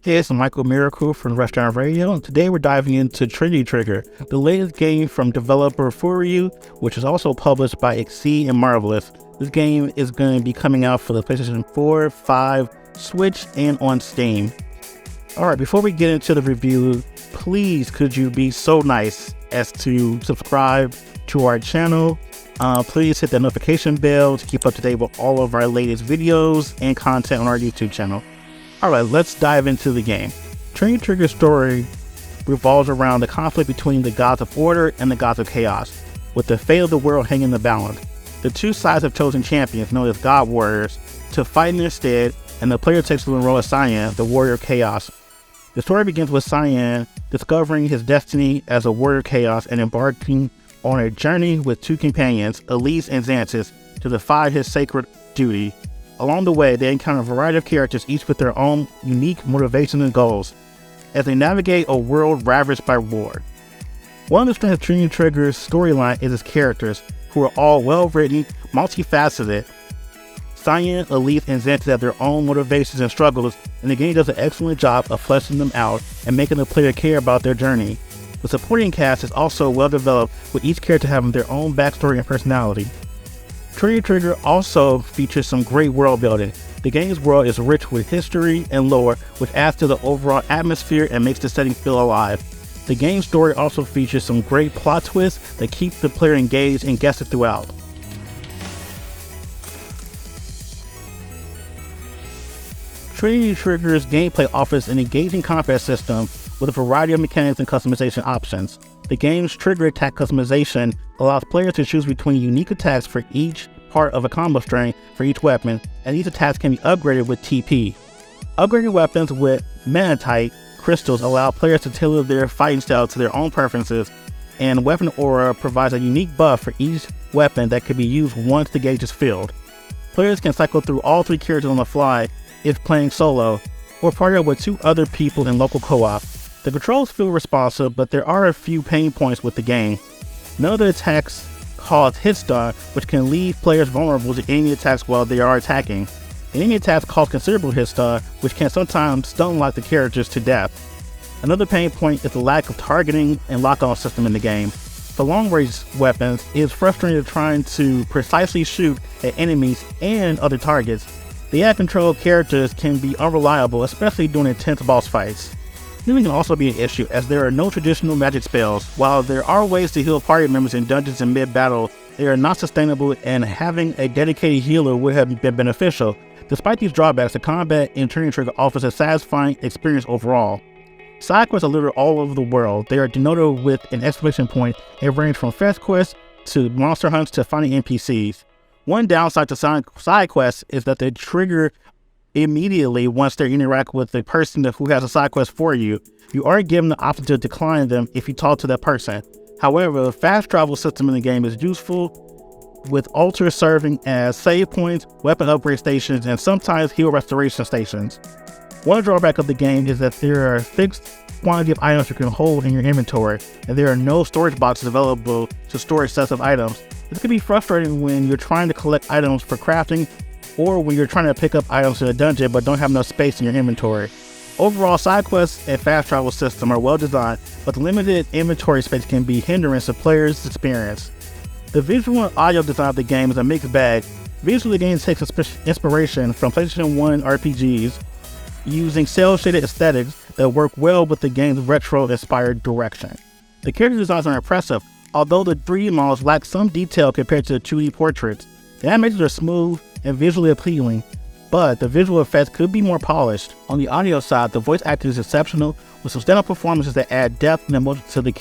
Hey, it's Michael Miracle from Rushdown Radio, and today we're diving into Trinity Trigger, the latest game from developer Furyu, which is also published by Exceed and Marvelous. This game is going to be coming out for the PlayStation 4, 5, Switch, and on Steam. Alright, before we get into the review, please could you be so nice as to subscribe to our channel. Please hit the notification bell to keep up to date with all of our latest videos and content on our YouTube channel. Alright, let's dive into the game. Trinity Trigger's story revolves around the conflict between the gods of order and the gods of chaos, with the fate of the world hanging in the balance. The two sides have chosen champions, known as God Warriors, to fight in their stead, and the player takes the role of Cyan, the Warrior of Chaos. The story begins with Cyan discovering his destiny as a Warrior of Chaos and embarking on a journey with two companions, Elise and Xantis, to defy his sacred duty. Along the way, they encounter a variety of characters, each with their own unique motivations and goals, as they navigate a world ravaged by war. One of the strengths of Trinity Trigger's storyline is its characters, who are all well-written, multifaceted. Cyan, Elise, and Xantis have their own motivations and struggles, and the game does an excellent job of fleshing them out and making the player care about their journey. The supporting cast is also well-developed, with each character having their own backstory and personality. Trinity Trigger also features some great world building. The game's world is rich with history and lore, which adds to the overall atmosphere and makes the setting feel alive. The game's story also features some great plot twists that keep the player engaged and guessing throughout. Trinity Trigger's gameplay offers an engaging combat system with a variety of mechanics and customization options. The game's trigger attack customization allows players to choose between unique attacks for each part of a combo string for each weapon, and these attacks can be upgraded with TP. Upgrading weapons with Manatite crystals allow players to tailor their fighting style to their own preferences, and Weapon Aura provides a unique buff for each weapon that can be used once the gauge is filled. Players can cycle through all three characters on the fly if playing solo, or partner with two other people in local co-op. The controls feel responsive, but there are a few pain points with the game. None of the attacks cause hit stun, which can leave players vulnerable to enemy attacks while they are attacking. Enemy attacks cause considerable hit stun, which can sometimes stun lock the characters to death. Another pain point is the lack of targeting and lock-on system in the game. For long-range weapons, it is frustrating trying to precisely shoot at enemies and other targets. The out-of-control characters can be unreliable, especially during intense boss fights. Healing can also be an issue, as there are no traditional magic spells. While there are ways to heal party members in dungeons and mid-battle, they are not sustainable, and having a dedicated healer would have been beneficial. Despite these drawbacks, the combat in Trinity Trigger offers a satisfying experience overall. Side quests are littered all over the world. They are denoted with an exclamation point and range from fetch quests to monster hunts to finding NPCs. One downside to side quests is that they trigger immediately once they interact with the person who has a side quest for you. You are given the option to decline them if you talk to that person. However, the fast travel system in the game is useful, with altars serving as save points, weapon upgrade stations, and sometimes heal restoration stations. One drawback of the game is that there are a fixed quantity of items you can hold in your inventory, and there are no storage boxes available to store excessive items. This can be frustrating when you're trying to collect items for crafting, or when you're trying to pick up items in a dungeon but don't have enough space in your inventory. Overall, side quests and fast travel system are well designed, but the limited inventory space can be a hindrance to players' experience. The visual and audio design of the game is a mixed bag. Visually, the game takes inspiration from PlayStation 1 RPGs, using cel-shaded aesthetics that work well with the game's retro-inspired direction. The character designs are impressive, although the 3D models lack some detail compared to the 2D portraits. The animations are smooth and visually appealing, but the visual effects could be more polished. On the audio side, the voice acting is exceptional, with some stand-up performances that add depth and emotion to the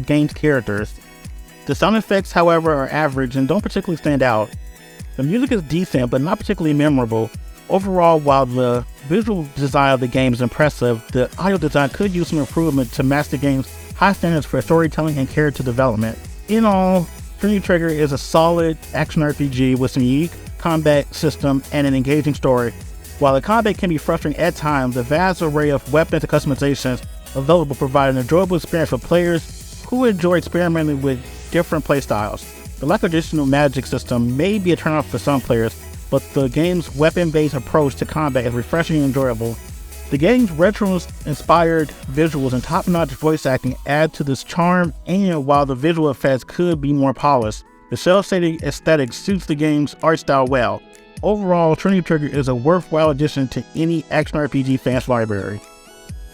game's characters. The sound effects, however, are average and don't particularly stand out. The music is decent, but not particularly memorable. Overall, while the visual design of the game is impressive, the audio design could use some improvement to match the game's high standards for storytelling and character development. In all, Trinity Trigger is a solid action RPG with some unique combat system and an engaging story. While the combat can be frustrating at times, the vast array of weapons and customizations available provide an enjoyable experience for players who enjoy experimenting with different playstyles. The lack of traditional magic system may be a turnoff for some players, but the game's weapon-based approach to combat is refreshing and enjoyable. The game's retro-inspired visuals and top-notch voice acting add to this charm, and while the visual effects could be more polished, the cel-shaded aesthetic suits the game's art style well. Overall, Trinity Trigger is a worthwhile addition to any action RPG fan's library.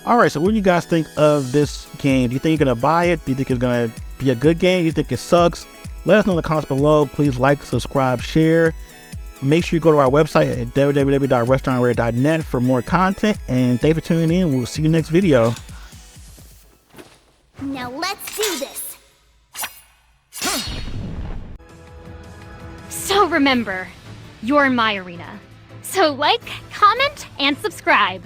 Alright, so what do you guys think of this game? Do you think you're going to buy it? Do you think it's going to be a good game? Do you think it sucks? Let us know in the comments below. Please like, subscribe, share. Make sure you go to our website at www.rushdownrare.net for more content. And thanks for tuning in. We'll see you next video. Now let's do this. So remember, you're in my arena. So like, comment, and subscribe.